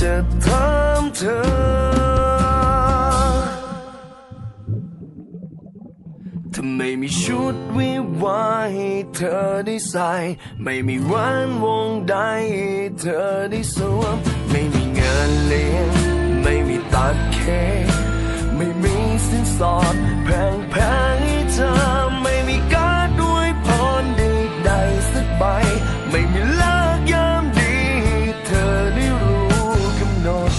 จะถามเธอถ้าไม่มีชุดวิวาให้เธอได้ใส่ไม่มีแหวนวงใดให้เธอได้สวมไม่มีเงินเลี้ยงไม่มีตัดเค้กไม่มีสินสอดแพงให้เธอไม่มีการ์ดอวยพรใดๆสักใบไม่มีเลิกยามดีให้เธอได้รู้กำหนด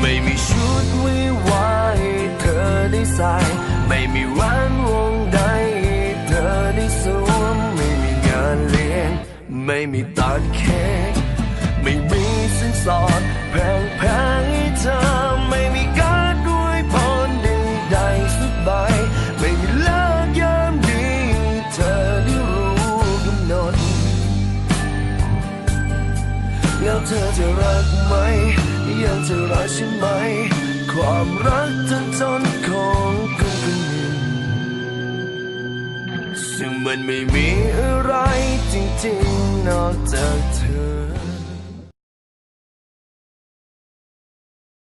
ไม่มีชุดวิวาให้เธอได้ใส่ไม่มีแหวนวงใดให้เธอได้สวมไม่มีงานเลี้ยงไม่มีตัดเค้กไม่มีสินสอดแพงให้เธอไม่มีการ์ดอวยพรใดๆสักใบไม่มีเลิกยามดีให้เธอได้รู้กำหนดแล้วเธอจะรักไหมยังจะรักใช่ไหมความรักจนของคนหนึ่งซึ่งมันไม่มีอะไรจริงๆนอกจากเธอ